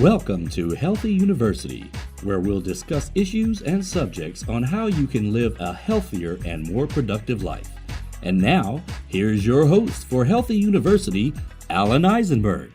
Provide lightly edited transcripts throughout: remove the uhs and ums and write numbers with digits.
Welcome to Healthy University, where we'll discuss issues and subjects on how you can live a healthier and more productive life. And now, here's your host for Healthy University, Alan Eisenberg.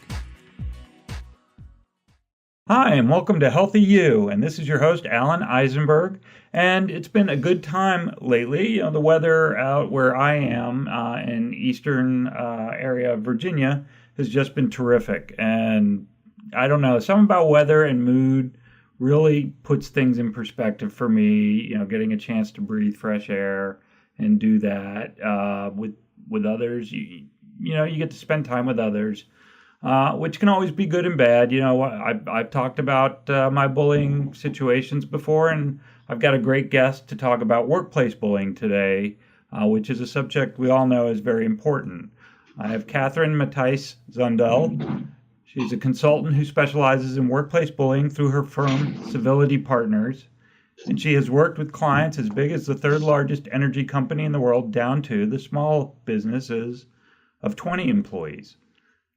Hi, and welcome to Healthy U, and this is your host, Alan Eisenberg, and it's been a good time lately. The weather out where I am in eastern area of Virginia has just been terrific, and I don't know, something about weather and mood really puts things in perspective for me, getting a chance to breathe fresh air and do that with others. You get to spend time with others. Which can always be good and bad. I've talked about my bullying situations before, and I've got a great guest to talk about workplace bullying today, which is a subject we all know is very important. I have Catherine Mattice Zundel. She's a consultant who specializes in workplace bullying through her firm, Civility Partners, and she has worked with clients as big as the third largest energy company in the world down to the small businesses of 20 employees.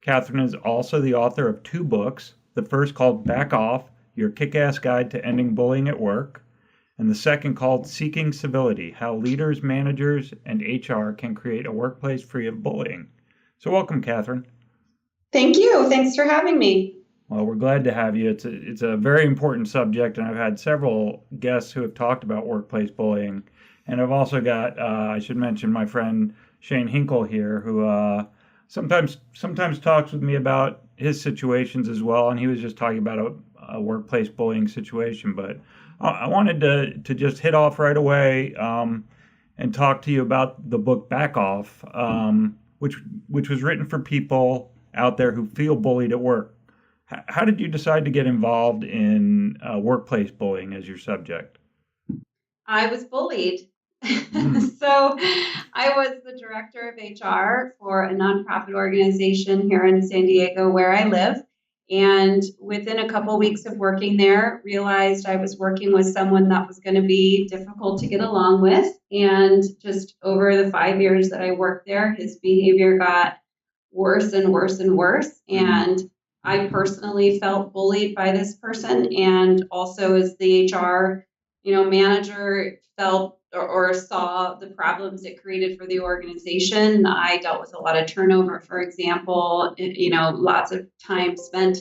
Catherine is also the author of 2 books, the first called Back Off, Your Kick-Ass Guide to Ending Bullying at Work, and the second called Seeking Civility, How Leaders, Managers, and HR Can Create a Workplace Free of Bullying. So welcome, Catherine. Thank you. Thanks for having me. Well, we're glad to have you. It's a very important subject, and I've had several guests who have talked about workplace bullying. And I've also got, I should mention, my friend Shane Hinkle here, who sometimes talks with me about his situations as well, and he was just talking about a workplace bullying situation. But I wanted to just hit off right away and talk to you about the book Back Off, which was written for people out there who feel bullied at work. How did you decide to get involved in workplace bullying as your subject? I was bullied. So I was the director of HR for a nonprofit organization here in San Diego where I live. And within a couple weeks of working there, realized I was working with someone that was going to be difficult to get along with. And just over the 5 years that I worked there, his behavior got worse and worse and worse. And I personally felt bullied by this person. And also as the HR, manager felt or saw the problems it created for the organization. I dealt with a lot of turnover, for example, lots of time spent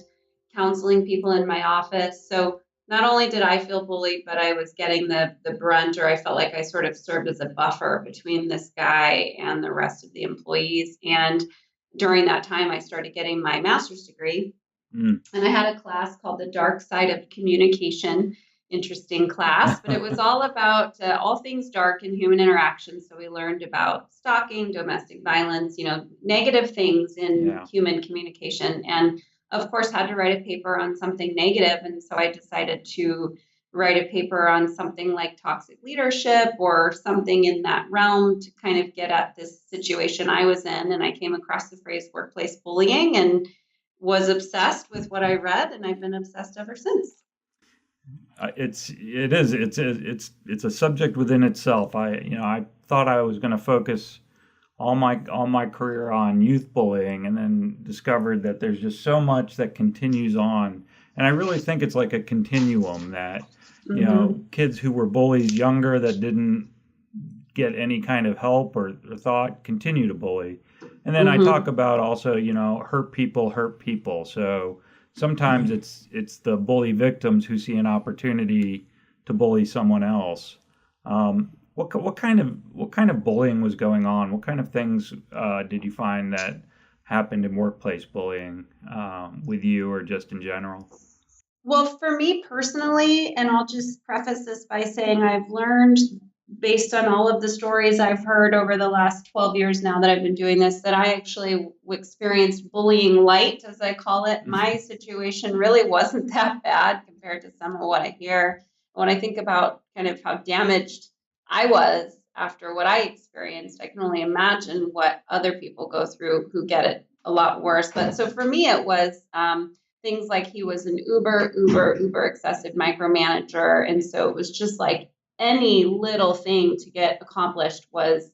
counseling people in my office. So not only did I feel bullied, but I was getting the brunt, or I felt like I sort of served as a buffer between this guy and the rest of the employees. And during that time, I started getting my master's degree. And I had a class called The Dark Side of Communication. Interesting class, but it was all about all things dark in human interaction. So we learned about stalking, domestic violence, negative things in human communication. And of course, had to write a paper on something negative. And so I decided to write a paper on something like toxic leadership or something in that realm to kind of get at this situation I was in. And I came across the phrase workplace bullying and was obsessed with what I read, and I've been obsessed ever since. It's a subject within itself. I thought I was going to focus all my career on youth bullying, and then discovered that there's just so much that continues on. And I really think it's like a continuum that kids who were bullied younger that didn't get any kind of help or thought continue to bully. And then I talk about also hurt people. So sometimes it's the bully victims who see an opportunity to bully someone else. What kind of bullying was going on? What kind of things did you find that happened in workplace bullying with you, or just in general? Well, for me personally, and I'll just preface this by saying I've learned, based on all of the stories I've heard over the last 12 years now that I've been doing this, that I actually experienced bullying light, as I call it. My situation really wasn't that bad compared to some of what I hear. When I think about kind of how damaged I was after what I experienced, I can only imagine what other people go through who get it a lot worse. But so for me, it was things like he was an uber excessive micromanager. And so it was just like any little thing to get accomplished was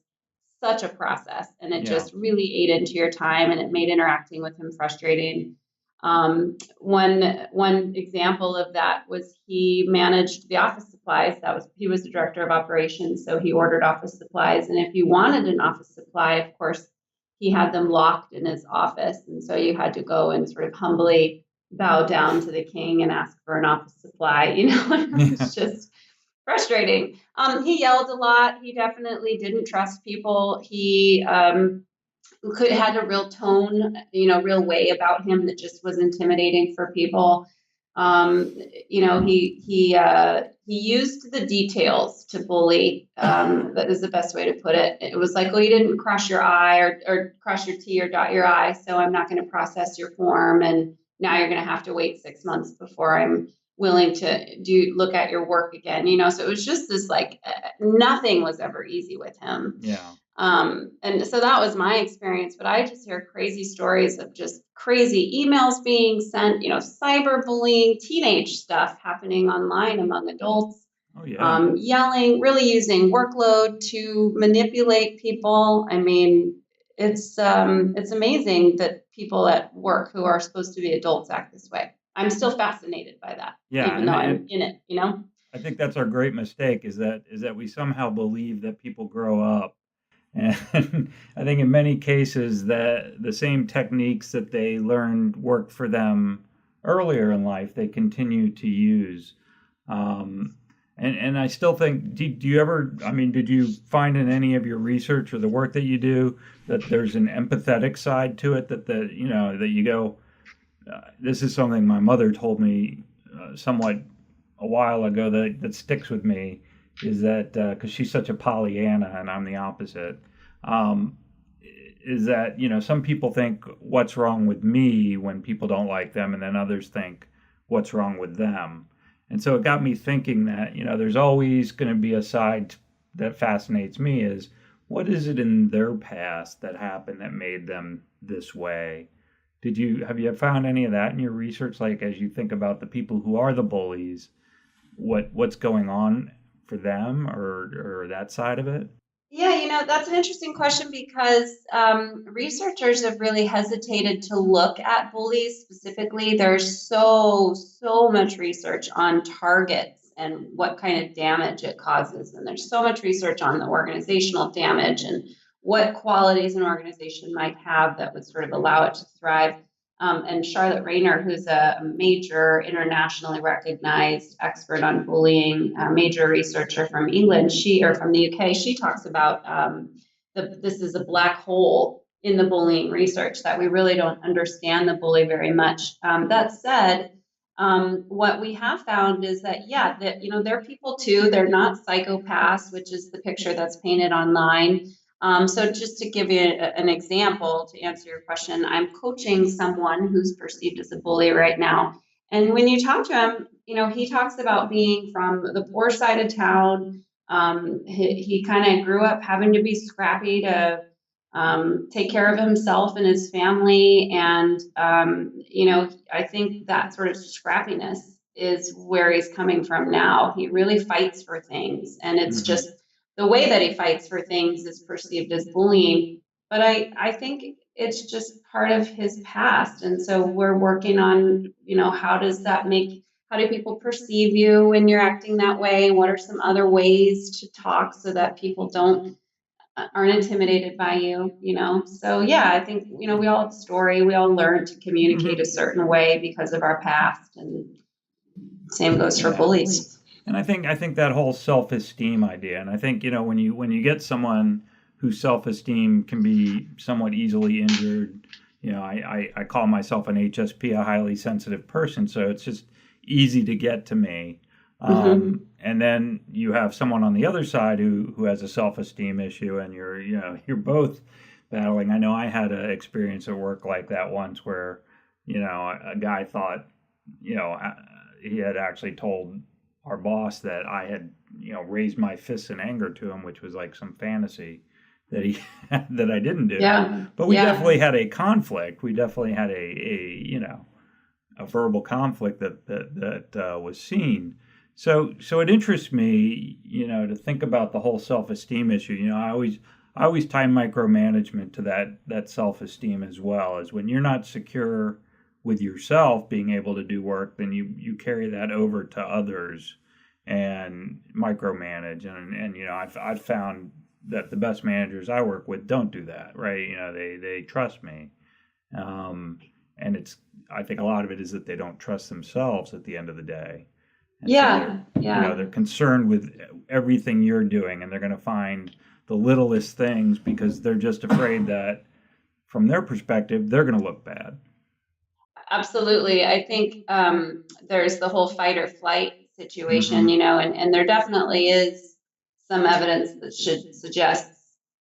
such a process, and it just really ate into your time, and it made interacting with him frustrating. One example of that was he managed the office supplies. He was the director of operations, so he ordered office supplies. And if you wanted an office supply, of course, he had them locked in his office, and so you had to go and sort of humbly bow down to the king and ask for an office supply. It was just frustrating. He yelled a lot. He definitely didn't trust people. He had a real tone, real way about him that just was intimidating for people. He used the details to bully. That is the best way to put it. It was like, well, you didn't cross your I or cross your T or dot your I, so I'm not going to process your form, and now you're going to have to wait 6 months before I'm willing to look at your work again. So it was just this like nothing was ever easy with him. Yeah. And so that was my experience, but I just hear crazy stories of just crazy emails being sent, cyberbullying, teenage stuff happening online among adults, Oh, yeah. Yelling, really using workload to manipulate people. I mean, it's amazing that people at work who are supposed to be adults act this way. I'm still fascinated by that, Yeah, even though I'm in it, I think that's our great mistake is that we somehow believe that people grow up. And I think in many cases that the same techniques that they learned worked for them earlier in life, they continue to use. And I still think, do you ever, did you find in any of your research or the work that you do that there's an empathetic side to it that you go, this is something my mother told me somewhat a while ago that sticks with me, is that because she's such a Pollyanna and I'm the opposite, is that some people think what's wrong with me when people don't like them, and then others think what's wrong with them. And so it got me thinking that there's always going to be a side that fascinates me, is what is it in their past that happened that made them this way? Have you found any of that in your research, like as you think about the people who are the bullies, what's going on for them or that side of it? Yeah, that's an interesting question because researchers have really hesitated to look at bullies specifically. There's so much research on targets and what kind of damage it causes. And there's so much research on the organizational damage and what qualities an organization might have that would sort of allow it to thrive. And Charlotte Rayner, who's a major internationally recognized expert on bullying, a major researcher from England, from the UK, she talks about this is a black hole in the bullying research, that we really don't understand the bully very much. That said, what we have found is that they're people too. They're not psychopaths, which is the picture that's painted online. So just to give you an example to answer your question, I'm coaching someone who's perceived as a bully right now. And when you talk to him, he talks about being from the poor side of town. He kind of grew up having to be scrappy to take care of himself and his family. And, I think that sort of scrappiness is where he's coming from now. He really fights for things, and it's just the way that he fights for things is perceived as bullying. But I think it's just part of his past. And so we're working on, how do people perceive you when you're acting that way? What are some other ways to talk so that people aren't intimidated by you, So yeah, I think, we all have a story. We all learn to communicate a certain way because of our past, and same goes for bullies. And I think that whole self-esteem idea, and I think when you get someone whose self-esteem can be somewhat easily injured, I call myself an HSP, a highly sensitive person, so it's just easy to get to me. And then you have someone on the other side who has a self-esteem issue, and you're both battling. I know I had an experience at work like that once where a guy thought he had actually told our boss that I had, raised my fists in anger to him, which was like some fantasy that he that I didn't do. Yeah. But we definitely had a conflict. We definitely had a verbal conflict that was seen. So it interests me, to think about the whole self-esteem issue. I always tie micromanagement to that self-esteem as well, as when you're not secure with yourself being able to do work, then you carry that over to others and micromanage. And I've found that the best managers I work with don't do that, right? They trust me. And I think a lot of it is that they don't trust themselves at the end of the day. And so they're concerned with everything you're doing, and they're going to find the littlest things because they're just afraid that from their perspective, they're going to look bad. Absolutely. I think there's the whole fight or flight situation, and there definitely is some evidence that should suggest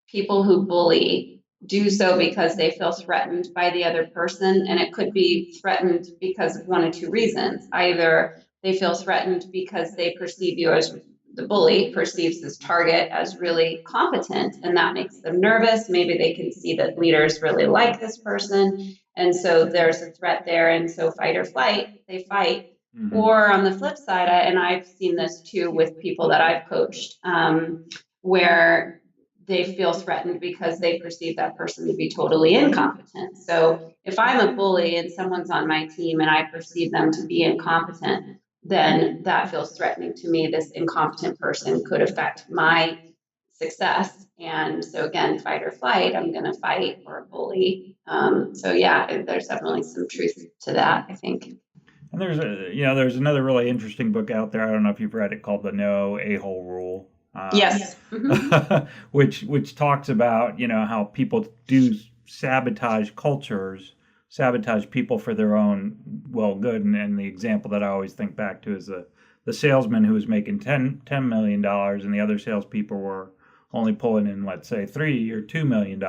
people who bully do so because they feel threatened by the other person. And it could be threatened because of one of two reasons. Either they feel threatened because they perceive you as the bully perceives this target as really competent, and that makes them nervous. Maybe they can see that leaders really like this person, and so there's a threat there, and so fight or flight, they fight. Mm-hmm. Or on the flip side, and I've seen this too with people that I've coached, where they feel threatened because they perceive that person to be totally incompetent. So if I'm a bully and someone's on my team and I perceive them to be incompetent, then that feels threatening to me. This incompetent person could affect my success. And so again, fight or flight, I'm going to fight or bully. There's definitely some truth to that, I think. And there's another really interesting book out there. I don't know if you've read it, called The No A-Hole Rule. Yes. Mm-hmm. which talks about, how people do sabotage cultures, sabotage people for their own good. And the example that I always think back to is the salesman who was making $10 million and the other salespeople were only pulling in, let's say, $3 or $2 million.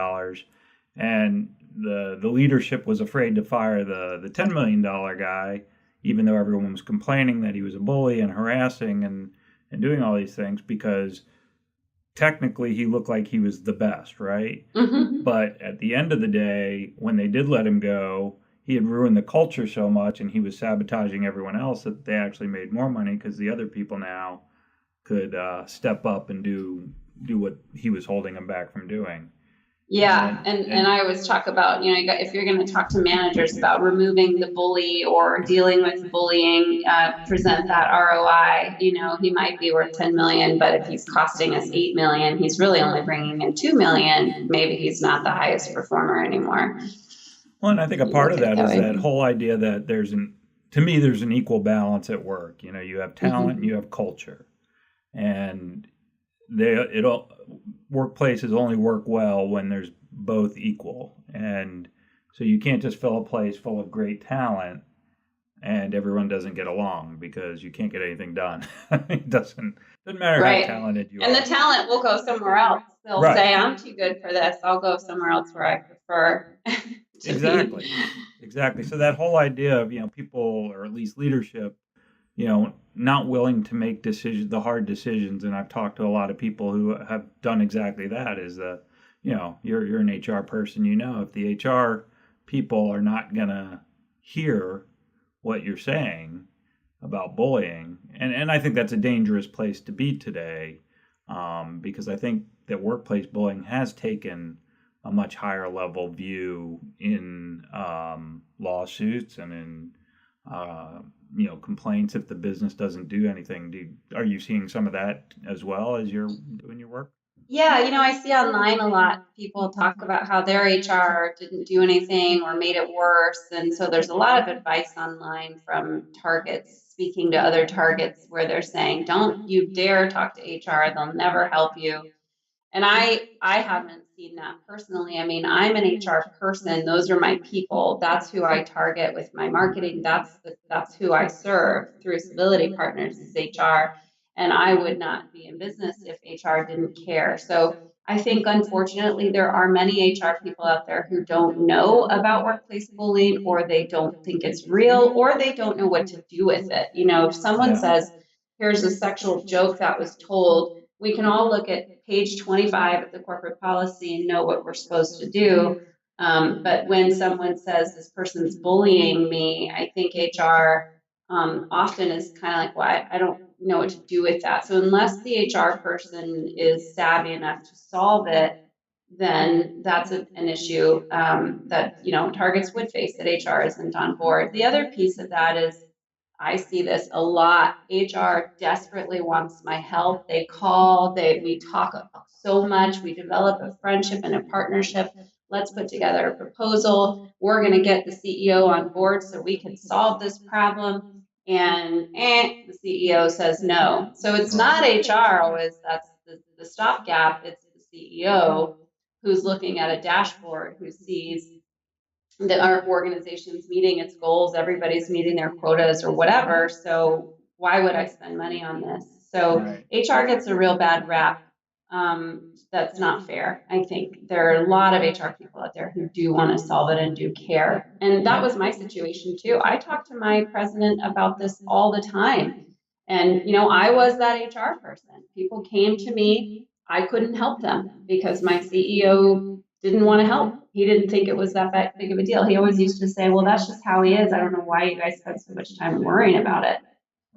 And the leadership was afraid to fire the $10 million guy, even though everyone was complaining that he was a bully and harassing and doing all these things, because technically he looked like he was the best, right? Mm-hmm. But at the end of the day, when they did let him go, he had ruined the culture so much and he was sabotaging everyone else that they actually made more money because the other people now could step up and do what he was holding them back from doing. Yeah, and I always talk about, if you're going to talk to managers about removing the bully or dealing with bullying, present that ROI. He might be worth 10 million, but if he's costing us 8 million, he's really only bringing in 2 million. Maybe he's not the highest performer anymore. Well, and I think a part of that is that whole idea that there's an equal balance at work. You have talent, mm-hmm. and you have culture, and workplaces only work well when there's both equal. And so you can't just fill a place full of great talent and everyone doesn't get along because you can't get anything done. It doesn't matter right. how talented you are. And the talent will go somewhere else. They'll right. say, I'm too good for this. I'll go somewhere else where I prefer to be. Exactly. So that whole idea of, people, or at least leadership, not willing to make the hard decisions. And I've talked to a lot of people who have done exactly that, is that, you're an HR person, if the HR people are not going to hear what you're saying about bullying. And I think that's a dangerous place to be today, because I think that workplace bullying has taken a much higher level view in lawsuits and in complaints if the business doesn't do anything. Are you seeing some of that as well as you're doing your work? Yeah, I see online a lot people talk about how their HR didn't do anything or made it worse. And so there's a lot of advice online from targets speaking to other targets where they're saying, don't you dare talk to HR. They'll never help you. And I haven't seen that personally. I mean, I'm an HR person. Those are my people. That's who I target with my marketing. That's who I serve through Civility Partners is HR. And I would not be in business if HR didn't care. So I think, unfortunately, there are many HR people out there who don't know about workplace bullying, or they don't think it's real, or they don't know what to do with it. If someone says, here's a sexual joke that was told, we can all look at page 25 of the corporate policy and know what we're supposed to do. But when someone says this person's bullying me, I think HR often is kind of like, well, I don't know what to do with that. So unless the HR person is savvy enough to solve it, then that's an issue that targets would face that HR isn't on board. The other piece of that is I see this a lot. HR desperately wants my help. They call, we talk so much. We develop a friendship and a partnership. Let's put together a proposal. We're going to get the CEO on board so we can solve this problem. And the CEO says no. So it's not HR always that's the stopgap. It's the CEO who's looking at a dashboard, who sees that our organization's meeting its goals, everybody's meeting their quotas or whatever. So why would I spend money on this? So HR gets a real bad rap. That's not fair. I think there are a lot of HR people out there who do want to solve it and do care. And that was my situation too. I talked to my president about this all the time. And, I was that HR person. People came to me. I couldn't help them because my CEO didn't want to help. He didn't think it was that big of a deal. He always used to say, well, that's just how he is. I don't know why you guys spend so much time worrying about it.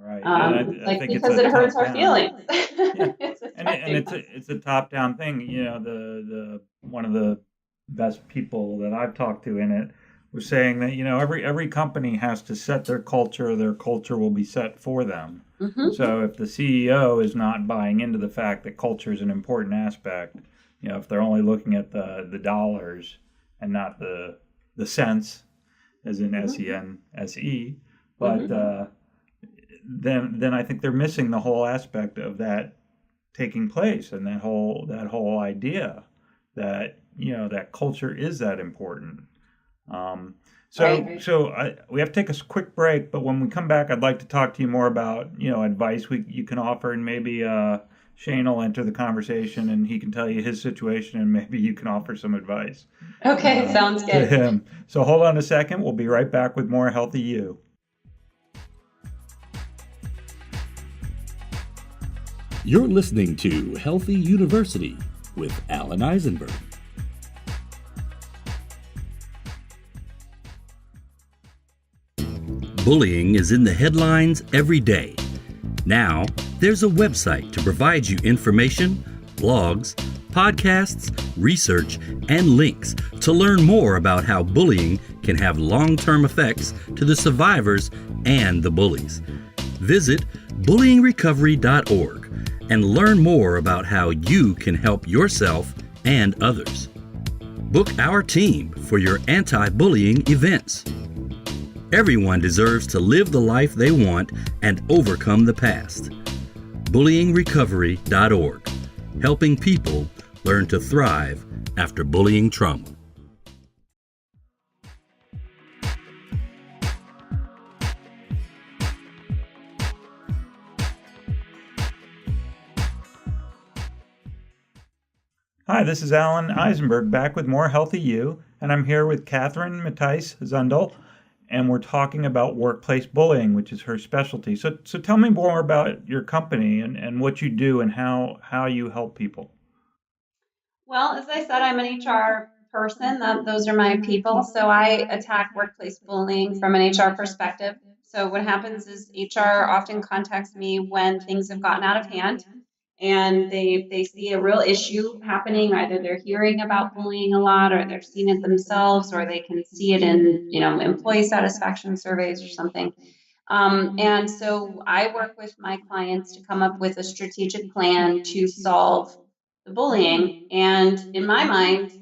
Right. I think because it hurts our feelings. Yeah. it's a top-down thing. The one of the best people that I've talked to in it was saying that, every company has to set their culture will be set for them. Mm-hmm. So if the CEO is not buying into the fact that culture is an important aspect, if they're only looking at the dollars and not the cents, as in SENSE, but then I think they're missing the whole aspect of that taking place, and that whole idea that that culture is that important. We have to take a quick break, but when we come back, I'd like to talk to you more about advice you can offer, and maybe Shane will enter the conversation and he can tell you his situation, and maybe you can offer some advice. Okay, sounds good. To him. So hold on a second. We'll be right back with more Healthy You. You're listening to Healthy University with Alan Eisenberg. Bullying is in the headlines every day. Now, there's a website to provide you information, blogs, podcasts, research, and links to learn more about how bullying can have long-term effects to the survivors and the bullies. Visit bullyingrecovery.org and learn more about how you can help yourself and others. Book our team for your anti-bullying events. Everyone deserves to live the life they want and overcome the past. Bullyingrecovery.org, helping people learn to thrive after bullying trauma. Hi, this is Alan Eisenberg, back with more Healthy You, and I'm here with Catherine Mattice Zundel, and we're talking about workplace bullying, which is her specialty. So tell me more about your company and what you do and how you help people. Well, as I said, I'm an HR person. Those are my people. So I attack workplace bullying from an HR perspective. So what happens is HR often contacts me when things have gotten out of hand, and they see a real issue happening. Either they're hearing about bullying a lot, or they're seeing it themselves, or they can see it in employee satisfaction surveys or something. And so I work with my clients to come up with a strategic plan to solve the bullying. And in my mind,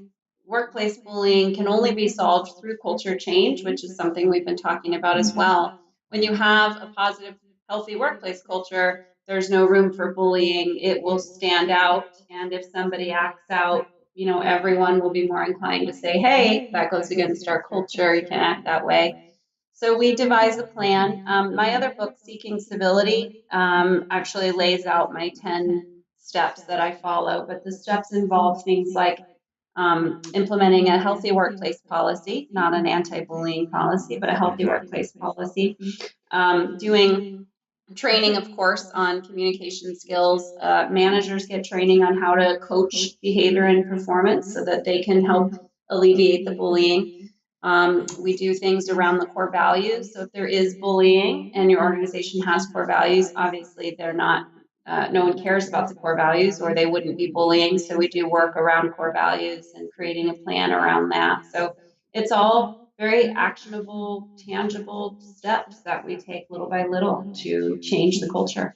workplace bullying can only be solved through culture change, which is something we've been talking about as well. When you have a positive, healthy workplace culture, there's no room for bullying. It will stand out. And if somebody acts out, everyone will be more inclined to say, hey, that goes against our culture. You can't act that way. So we devise a plan. My other book, Seeking Civility, actually lays out my 10 steps that I follow. But the steps involve things like implementing a healthy workplace policy, not an anti-bullying policy, but a healthy workplace policy, doing training, of course, on communication skills. Managers get training on how to coach behavior and performance so that they can help alleviate the bullying. We do things around the core values. So if there is bullying and your organization has core values, obviously they're not no one cares about the core values, or they wouldn't be bullying. So we do work around core values and creating a plan around that. So it's all very actionable, tangible steps that we take little by little to change the culture.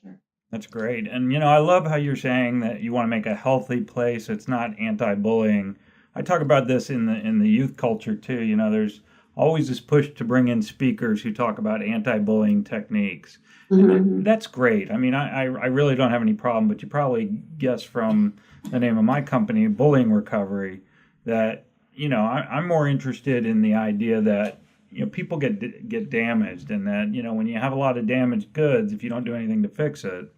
That's great. And, I love how you're saying that you want to make a healthy place. It's not anti-bullying. I talk about this in the youth culture too. There's always this push to bring in speakers who talk about anti-bullying techniques. And that's great. I mean, I really don't have any problem, but you probably guess from the name of my company, Bullying Recovery, that, I'm more interested in the idea that, people get damaged, and that, when you have a lot of damaged goods, if you don't do anything to fix it,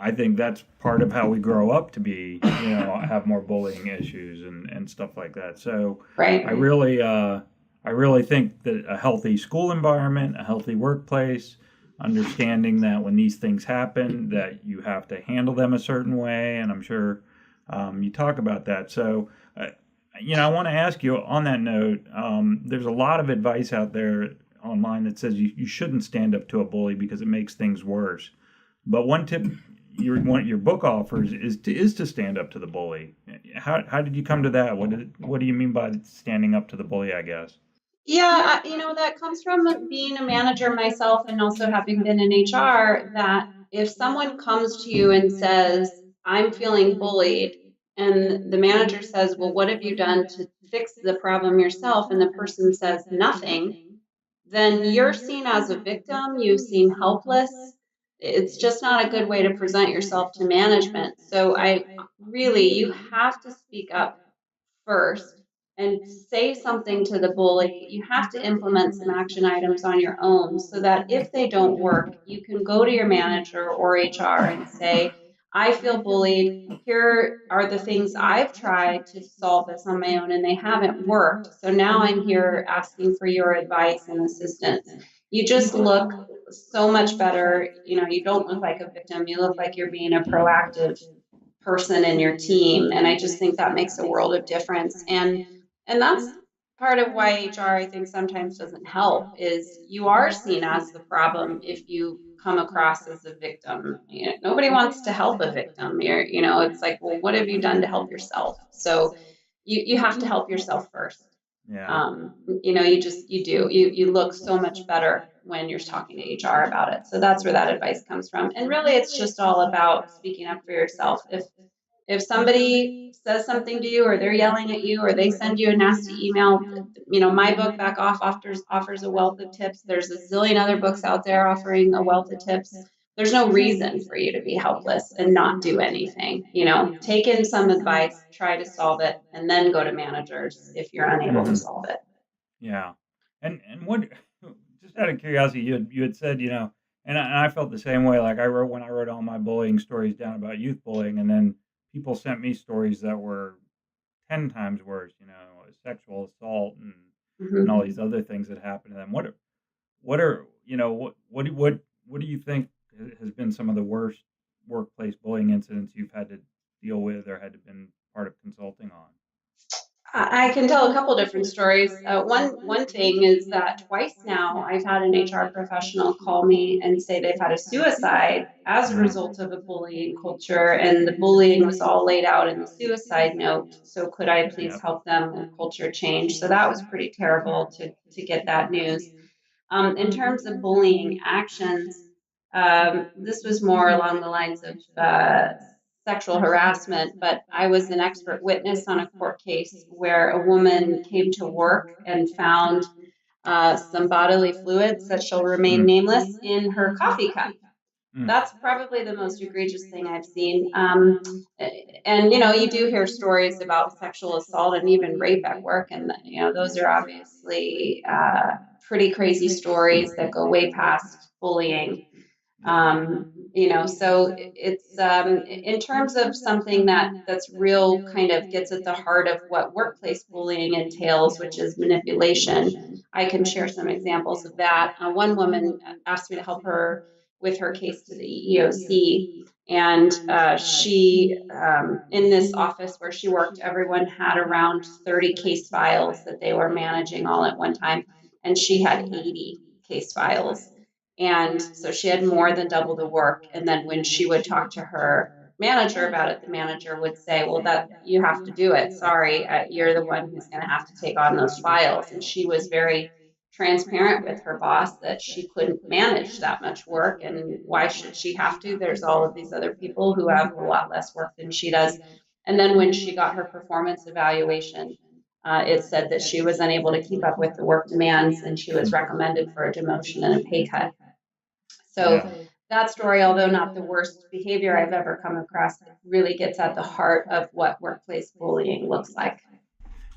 I think that's part of how we grow up to be, have more bullying issues and stuff like that. So right. I really think that a healthy school environment, a healthy workplace, understanding that when these things happen, that you have to handle them a certain way. And I'm sure you talk about that. So, I want to ask you on that note, there's a lot of advice out there online that says you shouldn't stand up to a bully because it makes things worse. But one tip your book offers is to stand up to the bully. How did you come to that? What do you mean by standing up to the bully, I guess? Yeah, that comes from being a manager myself and also having been in HR, that if someone comes to you and says, I'm feeling bullied, and the manager says, well, what have you done to fix the problem yourself? And the person says nothing, then you're seen as a victim, you seem helpless. It's just not a good way to present yourself to management. So you have to speak up first and say something to the bully. You have to implement some action items on your own so that if they don't work, you can go to your manager or HR and say, I feel bullied. Here are the things I've tried to solve this on my own and they haven't worked. So now I'm here asking for your advice and assistance. You just look so much better. You don't look like a victim. You look like you're being a proactive person in your team. And I just think that makes a world of difference. And that's part of why HR, I think, sometimes doesn't help, is you are seen as the problem if you come across as a victim. Nobody wants to help a victim. It's like, well, what have you done to help yourself? So you have to help yourself first. Yeah. You look so much better when you're talking to HR about it. So that's where that advice comes from. And really, it's just all about speaking up for yourself. If somebody says something to you, or they're yelling at you, or they send you a nasty email, my book Back Off offers a wealth of tips. There's a zillion other books out there offering a wealth of tips. There's no reason for you to be helpless and not do anything. Take in some advice, try to solve it, and then go to managers if you're unable to solve it. Yeah. And what, just out of curiosity, you had said, and I felt the same way. Like when I wrote all my bullying stories down about youth bullying, and then people sent me stories that were 10 times worse, sexual assault and all these other things that happened to them. What do you think has been some of the worst workplace bullying incidents you've had to deal with or had to been part of consulting on? I can tell a couple different stories. One thing is that twice now I've had an HR professional call me and say they've had a suicide as a result of a bullying culture, and the bullying was all laid out in the suicide note. So could I please help them with culture change? So that was pretty terrible to get that news. In terms of bullying actions, this was more along the lines of sexual harassment, but I was an expert witness on a court case where a woman came to work and found some bodily fluids that shall remain nameless in her coffee cup. That's probably the most egregious thing I've seen. And you do hear stories about sexual assault and even rape at work, and those are obviously pretty crazy stories that go way past bullying. So it's in terms of something that's real, kind of gets at the heart of what workplace bullying entails, which is manipulation. I can share some examples of that. One woman asked me to help her with her case to the EEOC, and she in this office where she worked, everyone had around 30 case files that they were managing all at one time, and she had 80 case files. And so she had more than double the work. And then when she would talk to her manager about it, the manager would say, well, that you have to do it. Sorry, you're the one who's going to have to take on those files. And she was very transparent with her boss that she couldn't manage that much work. And why should she have to? There's all of these other people who have a lot less work than she does. And then when she got her performance evaluation, it said that she was unable to keep up with the work demands and she was recommended for a demotion and a pay cut. So that story, although not the worst behavior I've ever come across, really gets at the heart of what workplace bullying looks like.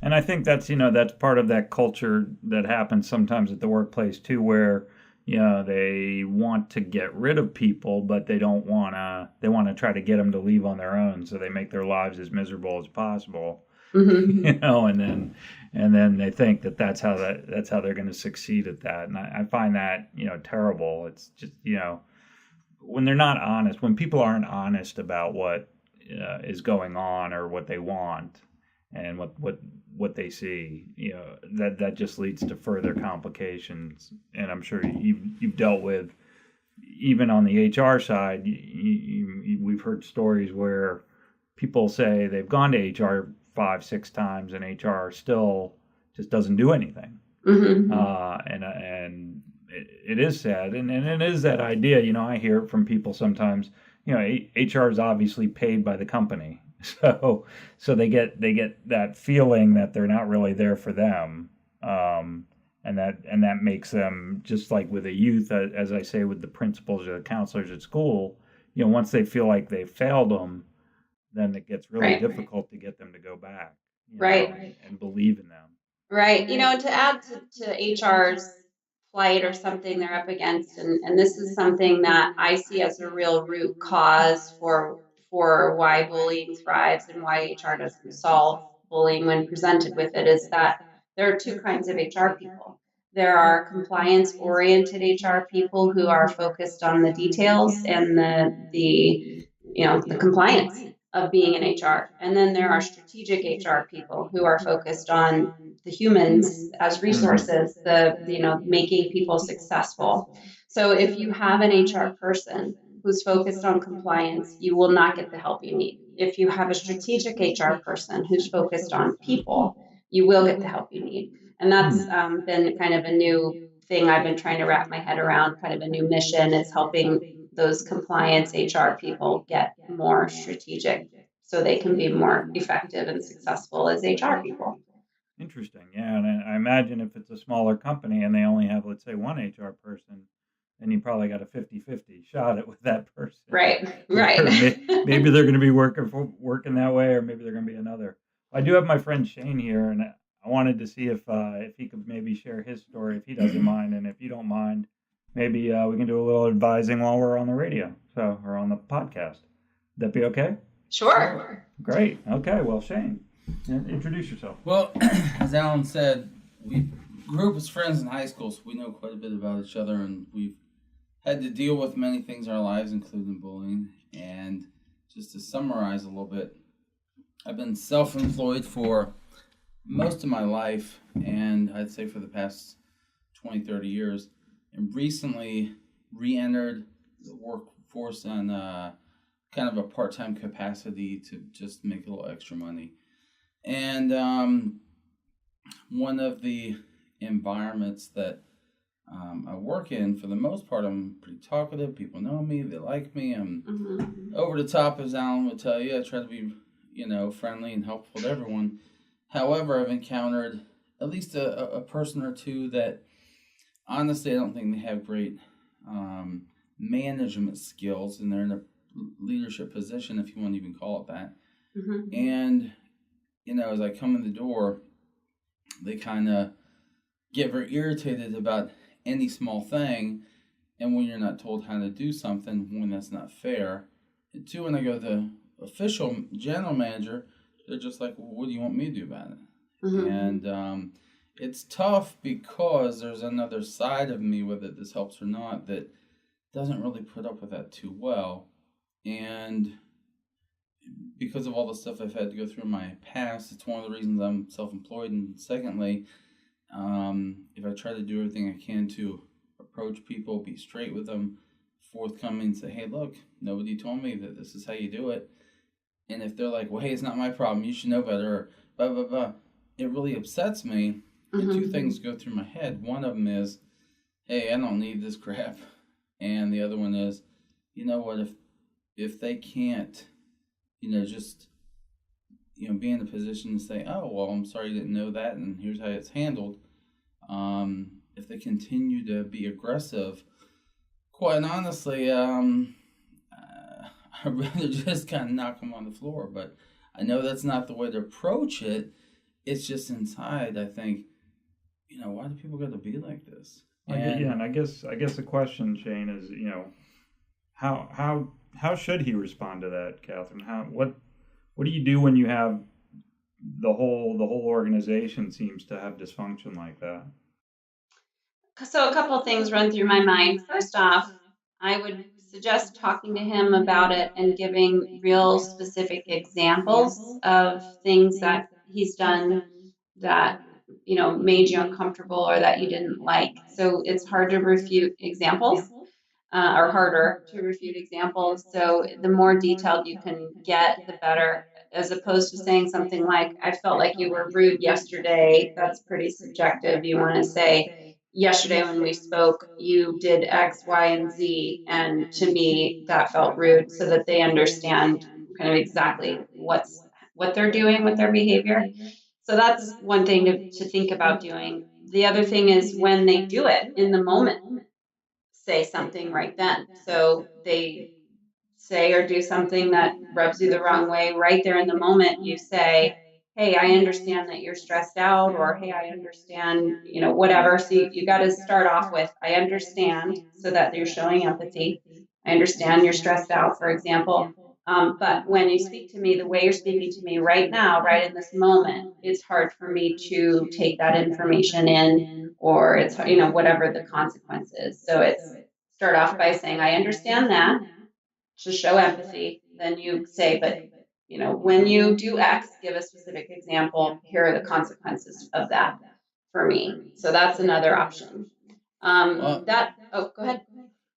And I think that's, that's part of that culture that happens sometimes at the workplace too, where, they want to get rid of people, but they don't want to, they want to try to get them to leave on their own. So they make their lives as miserable as possible, and then they think that that's how they're going to succeed at that. And I find that, terrible. It's just, when they're not honest, when people aren't honest about what is going on or what they want and what they see, that just leads to further complications. And I'm sure you've dealt with, even on the HR side, we've heard stories where people say they've gone to HR 5-6 times and HR still just doesn't do anything. And it is sad, and it is that idea. I hear it from people sometimes. HR is obviously paid by the company, so they get that feeling that they're not really there for them, and that makes them, just like with a youth, as I say, with the principals or the counselors at school. Once they feel like they've failed them, then it gets really difficult to get them to go back, and believe in them. Right. To add to HR's plight or something they're up against, and this is something that I see as a real root cause for why bullying thrives and why HR doesn't solve bullying when presented with it, is that there are two kinds of HR people. There are compliance-oriented HR people who are focused on the details and the compliance of being in HR. And then there are strategic HR people who are focused on the humans as resources, making people successful. So if you have an HR person who's focused on compliance, you will not get the help you need. If you have a strategic HR person who's focused on people, you will get the help you need. And that's been kind of a new thing I've been trying to wrap my head around. Kind of a new mission is helping those compliance HR people get more strategic so they can be more effective and successful as HR people. Interesting. Yeah. And I imagine if it's a smaller company and they only have, let's say, one HR person, then you probably got a 50-50 shot at with that person. Right. Maybe they're going to be working that way, or maybe they're going to be another. I do have my friend Shane here, and I wanted to see if he could maybe share his story, if he doesn't mind. And if you don't mind, maybe we can do a little advising while we're on the radio, or on the podcast. Would that be okay? Sure. Great. Okay. Well, Shane, introduce yourself. Well, as Alan said, we grew up as friends in high school, so we know quite a bit about each other, and we've had to deal with many things in our lives, including bullying. And just to summarize a little bit, I've been self-employed for most of my life, and I'd say for the past 20, 30 years, and recently re-entered the workforce on kind of a part-time capacity to just make a little extra money. And one of the environments that I work in, for the most part, I'm pretty talkative. People know me. They like me. I'm over the top, as Alan would tell you. I try to be, friendly and helpful to everyone. However, I've encountered at least a person or two that, honestly, I don't think they have great management skills, and they're in a leadership position, if you want to even call it that. And, as I come in the door, they kind of get very irritated about any small thing, and when you're not told how to do something, when that's not fair. And two, when I go to the official general manager, they're just like, well, what do you want me to do about it? And it's tough because there's another side of me, whether this helps or not, that doesn't really put up with that too well. And because of all the stuff I've had to go through in my past, it's one of the reasons I'm self-employed. And secondly, if I try to do everything I can to approach people, be straight with them, forthcoming, say, hey, look, nobody told me that this is how you do it. And if they're like, well, hey, it's not my problem, you should know better, or blah, blah, blah, it really upsets me. And two things go through my head. One of them is, hey, I don't need this crap. And the other one is, you know what, if they can't, just, be in a position to say, oh, well, I'm sorry you didn't know that, and here's how it's handled. If they continue to be aggressive, quite honestly, I'd rather just kind of knock them on the floor. But I know that's not the way to approach it. It's just inside, I think, why do people got to be like this? And I guess the question, Shane, is, how should he respond to that, Catherine? What do you do when you have the whole organization seems to have dysfunction like that? So a couple of things run through my mind. First off, I would suggest talking to him about it and giving real specific examples of things that he's done that made you uncomfortable or that you didn't like. So it's hard to refute examples, or harder to refute examples. So the more detailed you can get, the better, as opposed to saying something like, I felt like you were rude yesterday. That's pretty subjective. You want to say, yesterday when we spoke, you did X, Y, and Z, and to me, that felt rude, so that they understand kind of exactly what they're doing with their behavior. So that's one thing to think about doing. The other thing is when they do it in the moment, say something right then. So they say or do something that rubs you the wrong way right there in the moment. You say, hey, I understand that you're stressed out, or hey, I understand, whatever. So you got to start off with, I understand, so that you're showing empathy. I understand you're stressed out, for example. But when you speak to me the way you're speaking to me right now, right in this moment, it's hard for me to take that information in, or it's, whatever the consequence is. So it's start off by saying, I understand that, to show empathy. Then you say, but, when you do X, give a specific example. Here are the consequences of that for me. So that's another option. Go ahead.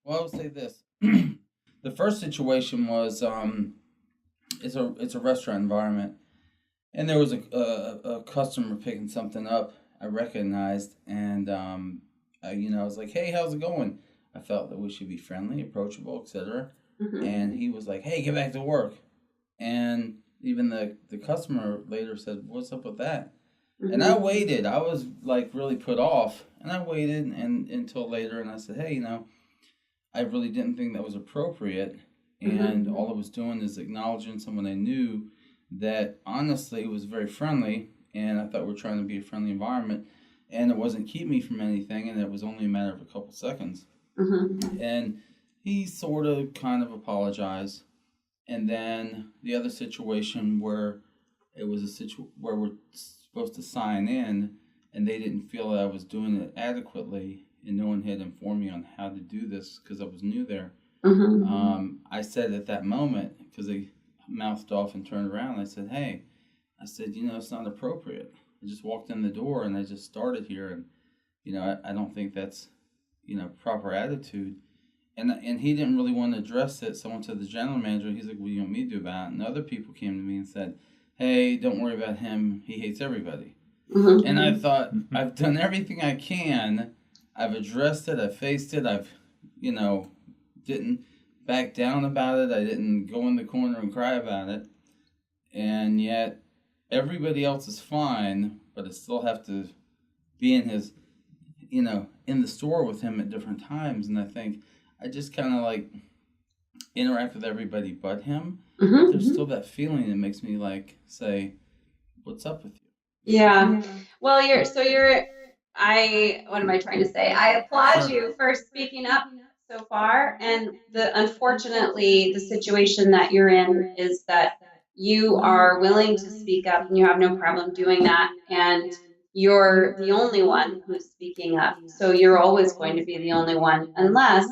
Well, I would say this. The first situation was it's a restaurant environment, and there was a customer picking something up I recognized, and I was like, hey, how's it going? I felt that we should be friendly, approachable, etc. And he was like, hey, get back to work. And even the customer later said, what's up with that? And I waited. I was like really put off, and I waited until later, and I said, hey, I really didn't think that was appropriate, and all I was doing is acknowledging someone I knew that honestly was very friendly, and I thought we were trying to be a friendly environment, and it wasn't keep me from anything, and it was only a matter of a couple seconds. And he sort of kind of apologized. And then the other situation where it was where we're supposed to sign in, and they didn't feel that I was doing it adequately, and no one had informed me on how to do this because I was new there. I said at that moment, because they mouthed off and turned around, I said, hey, it's not appropriate. I just walked in the door and I just started here, and I don't think that's proper attitude. And he didn't really want to address it. So I went to the general manager. He's like, what do you want me to do about it? And other people came to me and said, hey, don't worry about him. He hates everybody. And I thought, I've done everything I can. I've addressed it. I've faced it. I've, didn't back down about it. I didn't go in the corner and cry about it. And yet everybody else is fine, but I still have to be in his, in the store with him at different times. And I think I just kind of like interact with everybody but him. There's still that feeling that makes me like say, what's up with you? Yeah. Well, what am I trying to say? I applaud you for speaking up so far. And unfortunately, the situation that you're in is that you are willing to speak up and you have no problem doing that. And you're the only one who's speaking up. So you're always going to be the only one unless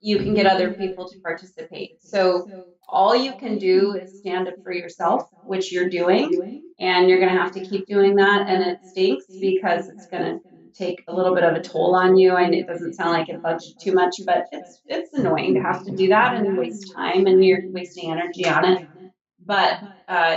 you can get other people to participate. So all you can do is stand up for yourself, which you're doing, and you're going to have to keep doing that. And it stinks because it's going to take a little bit of a toll on you. And it doesn't sound like it bugs you too much, but it's annoying to have to do that and waste time, and you're wasting energy on it. But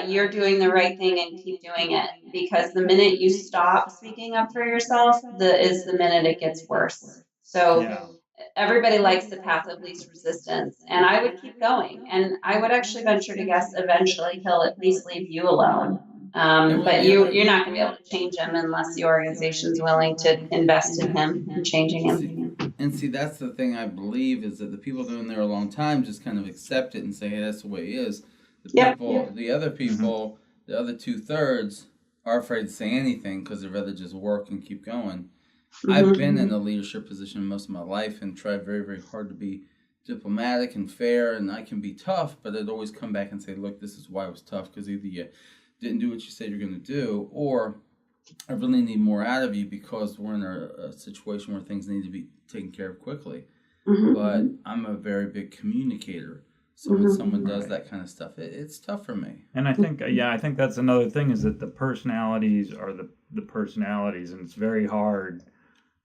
you're doing the right thing and keep doing it, because the minute you stop speaking up for yourself, is the minute it gets worse. So everybody likes the path of least resistance, and I would keep going. And I would actually venture to guess eventually he'll at least leave you alone. But you're not going to be able to change him unless the organization's willing to invest in him and changing him. And see, that's the thing I believe, is that the people that have been there a long time just kind of accept it and say, hey, that's the way it is. The other people, the other 2/3 are afraid to say anything because they'd rather just work and keep going. I've been in a leadership position most of my life and tried very, very hard to be diplomatic and fair, and I can be tough, but I'd always come back and say, look, this is why I was tough, because either you didn't do what you said you're going to do, or I really need more out of you because we're in a situation where things need to be taken care of quickly. But I'm a very big communicator. So when someone does that kind of stuff, it's tough for me. And I think, I think that's another thing, is that the personalities are the personalities, and it's very hard,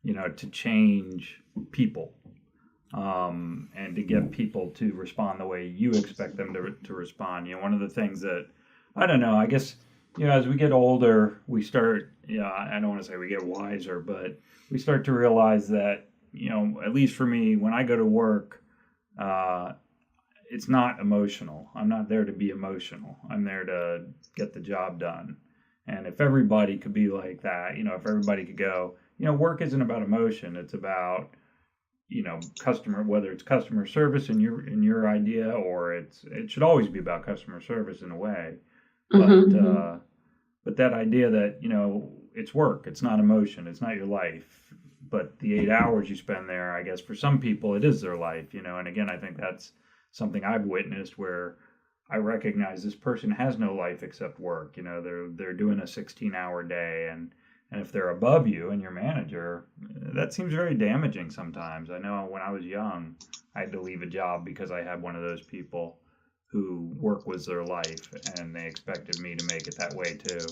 to change people, and to get people to respond the way you expect them to respond. One of the things that, I don't know, I guess, as we get older, we start, I don't want to say we get wiser, but we start to realize that, at least for me, when I go to work, it's not emotional. I'm not there to be emotional. I'm there to get the job done. And if everybody could be like that, if everybody could go, work isn't about emotion. It's about, whether it's customer service in your idea, or it should always be about customer service in a way. But that idea that, it's work, it's not emotion, it's not your life. But the 8 hours you spend there, I guess for some people it is their life, and again, I think that's something I've witnessed, where I recognize this person has no life except work. They're doing a 16-hour day, and if they're above you and your manager, that seems very damaging sometimes. I know when I was young, I had to leave a job because I had one of those people who work was their life, and they expected me to make it that way too.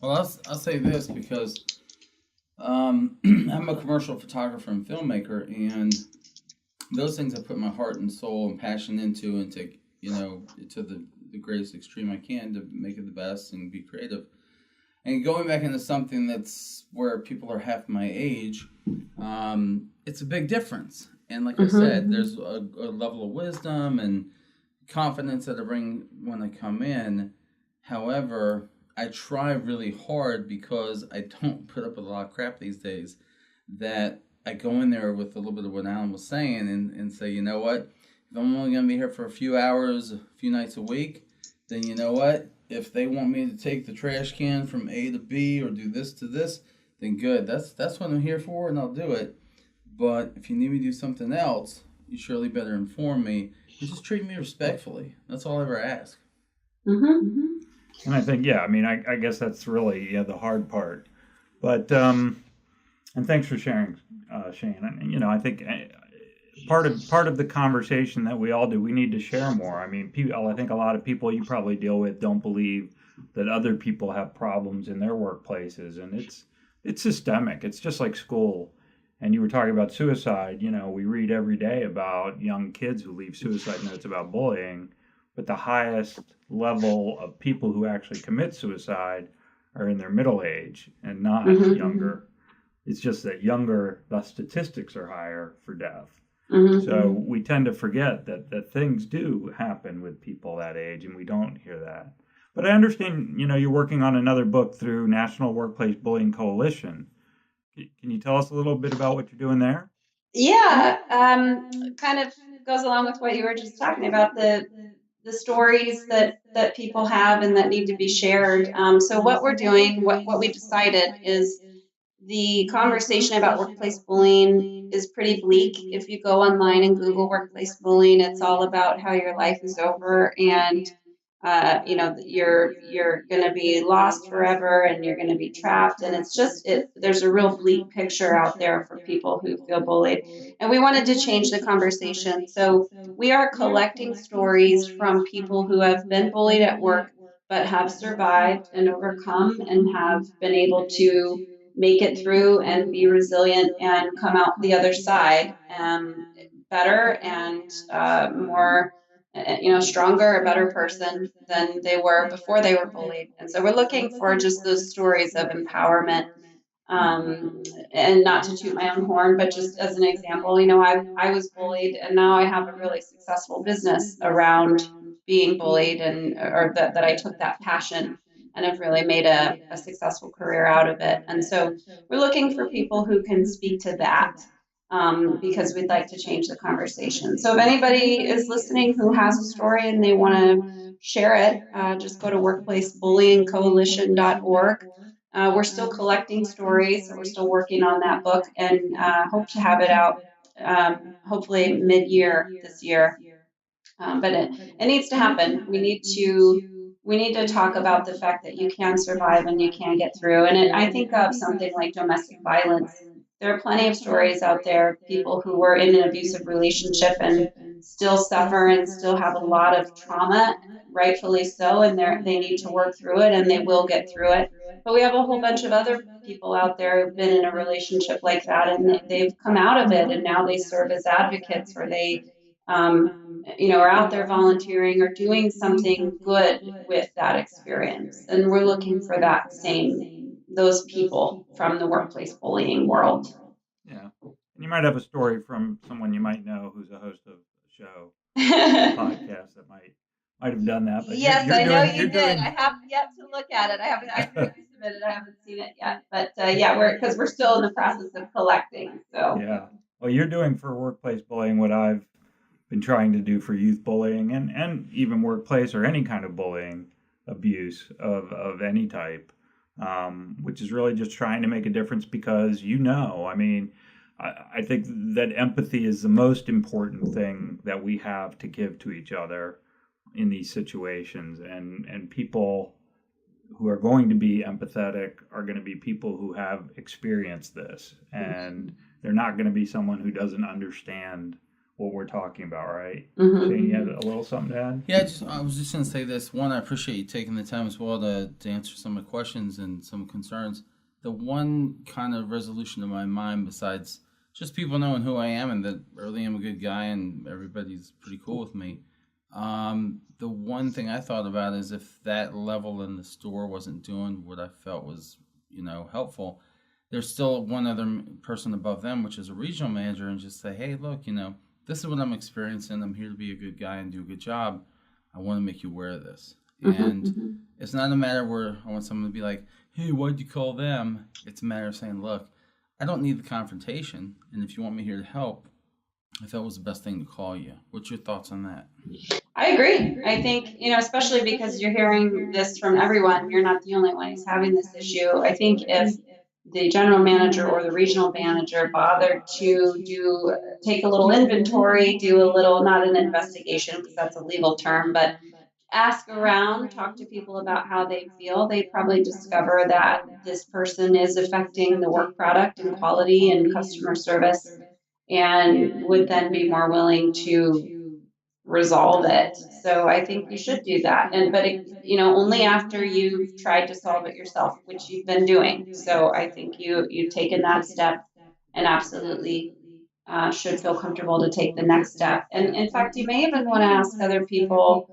Well, I'll say this, because I'm a commercial photographer and filmmaker, and those things I put my heart and soul and passion into, and to the greatest extreme I can to make it the best and be creative. And going back into something that's where people are half my age, it's a big difference. And like I said, there's a level of wisdom and confidence that I bring when I come in. However, I try really hard, because I don't put up with a lot of crap these days, that I go in there with a little bit of what Alan was saying and say, you know what, if I'm only going to be here for a few hours, a few nights a week, then you know what, if they want me to take the trash can from A to B or do this to this, then good. That's what I'm here for, and I'll do it. But if you need me to do something else, you surely better inform me and just treat me respectfully. That's all I ever ask. And I think, I guess that's really the hard part. But and thanks for sharing, Shane. And, I think part of the conversation that we all do, we need to share more. I think a lot of people you probably deal with don't believe that other people have problems in their workplaces, and it's systemic. It's just like school. And you were talking about suicide. We read every day about young kids who leave suicide notes about bullying, but the highest level of people who actually commit suicide are in their middle age and not younger. It's just that younger, the statistics are higher for death. So we tend to forget that things do happen with people that age, and we don't hear that. But I understand, you're working on another book through National Workplace Bullying Coalition. Can you tell us a little bit about what you're doing there? Yeah, kind of goes along with what you were just talking about, the stories that people have and that need to be shared. So what we're doing, what we decided is, the conversation about workplace bullying is pretty bleak. If you go online and Google workplace bullying, it's all about how your life is over, and you're going to be lost forever, and you're going to be trapped. And it's just, there's a real bleak picture out there for people who feel bullied. And we wanted to change the conversation. So we are collecting stories from people who have been bullied at work, but have survived and overcome and have been able to make it through and be resilient and come out the other side better and more, stronger, a better person than they were before they were bullied. And so we're looking for just those stories of empowerment. And not to toot my own horn, but just as an example, I was bullied, and now I have a really successful business around being bullied, or that I took that passion and have really made a successful career out of it. And so we're looking for people who can speak to that, because we'd like to change the conversation. So if anybody is listening who has a story and they want to share it, just go to workplacebullyingcoalition.org. We're still collecting stories, so we're still working on that book, and hope to have it out hopefully mid-year this year. But it needs to happen. We need to talk about the fact that you can survive and you can get through. And I think of something like domestic violence. There are plenty of stories out there, people who were in an abusive relationship and still suffer and still have a lot of trauma, rightfully so, and they need to work through it, and they will get through it. But we have a whole bunch of other people out there who've been in a relationship like that, and they've come out of it, and now they serve as advocates, or they are out there volunteering or doing something good with that experience. And we're looking for those people from the workplace bullying world. Yeah. And you might have a story from someone you might know who's a host of a show, a podcast that might have done that. But yes, I know you did. I have yet to look at it. I haven't submitted. I haven't seen it yet. But we're still in the process of collecting. So yeah. Well, you're doing for workplace bullying what I've been trying to do for youth bullying and even workplace or any kind of bullying, abuse of any type, which is really just trying to make a difference because, I think that empathy is the most important thing that we have to give to each other in these situations. And people who are going to be empathetic are going to be people who have experienced this. And they're not going to be someone who doesn't understand what we're talking about, right? Mm-hmm. Shane, you had a little something to add? Yeah, I was just going to say this. One, I appreciate you taking the time as well to answer some of the questions and some concerns. The one kind of resolution in my mind, besides just people knowing who I am and that I really am a good guy and everybody's pretty cool with me, the one thing I thought about is if that level in the store wasn't doing what I felt was, helpful, there's still one other person above them, which is a regional manager, and just say, hey, look, this is what I'm experiencing. I'm here to be a good guy and do a good job. I want to make you aware of this. Mm-hmm, and it's not a matter where I want someone to be like, hey, why'd you call them? It's a matter of saying, look, I don't need the confrontation. And if you want me here to help, I felt it was the best thing to call you. What's your thoughts on that? I agree. I think, especially because you're hearing this from everyone, you're not the only one who's having this issue. I think if the general manager or the regional manager bothered to take a little inventory, do a little, not an investigation because that's a legal term, but ask around, talk to people about how they feel, they probably discover that this person is affecting the work product and quality and customer service, and would then be more willing to resolve it. So I think you should do that. But only after you've tried to solve it yourself, which you've been doing. So I think you've taken that step, and absolutely should feel comfortable to take the next step. And in fact, you may even want to ask other people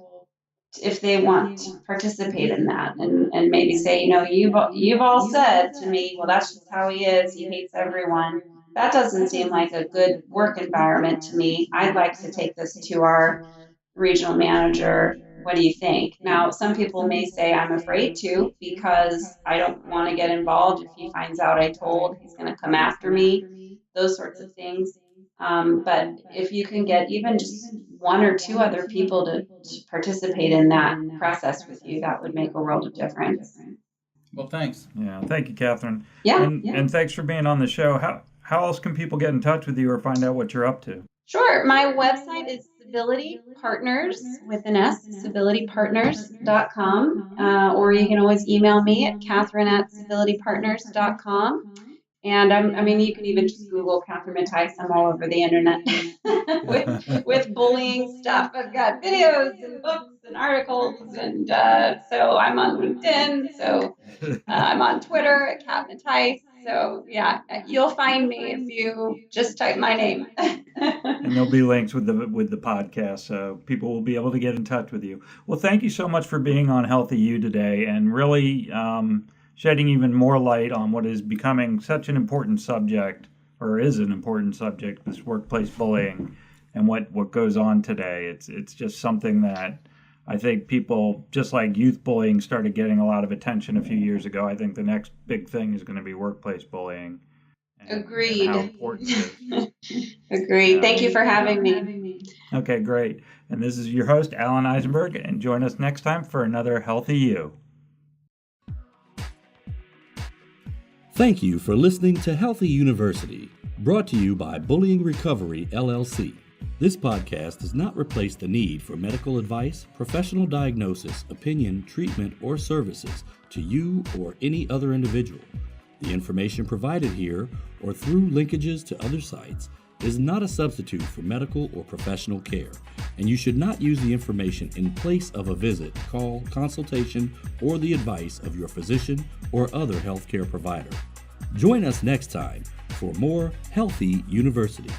if they want to participate in that, and maybe say, you've all said to me, well, that's just how he is. He hates everyone. That doesn't seem like a good work environment to me. I'd like to take this to our regional manager. What do you think? Now, some people may say, I'm afraid to because I don't want to get involved. If he finds out I told, he's going to come after me, those sorts of things. But if you can get even just one or two other people to participate in that process with you, that would make a world of difference. Well, thanks. Yeah, thank you, Catherine. Yeah. And thanks for being on the show. How else can people get in touch with you or find out what you're up to? Sure. My website is Civility Partners with an S, civilitypartners.com. Or you can always email me at Catherine@civilitypartners.com. And you can even just Google Catherine Mattice. I'm all over the internet with bullying stuff. I've got videos and books and articles, and so I'm on LinkedIn. So I'm on Twitter at Cat Mattice. So yeah, you'll find me if you just type my name. And there'll be links with the podcast, so people will be able to get in touch with you. Well, thank you so much for being on Healthy You today, and really shedding even more light on what is becoming such an important subject, or is an important subject, this workplace bullying and what goes on today. It's just something that I think people, just like youth bullying started getting a lot of attention a few years ago, I think the next big thing is going to be workplace bullying. Agreed. And how important it is. Agreed. Thank you for having me. Okay, great. And this is your host, Alan Eisenberg, and join us next time for another Healthy You. Thank you for listening to Healthy University, brought to you by Bullying Recovery, LLC. This podcast does not replace the need for medical advice, professional diagnosis, opinion, treatment, or services to you or any other individual. The information provided here or through linkages to other sites is not a substitute for medical or professional care, and you should not use the information in place of a visit, call, consultation, or the advice of your physician or other healthcare provider. Join us next time for more Healthy University.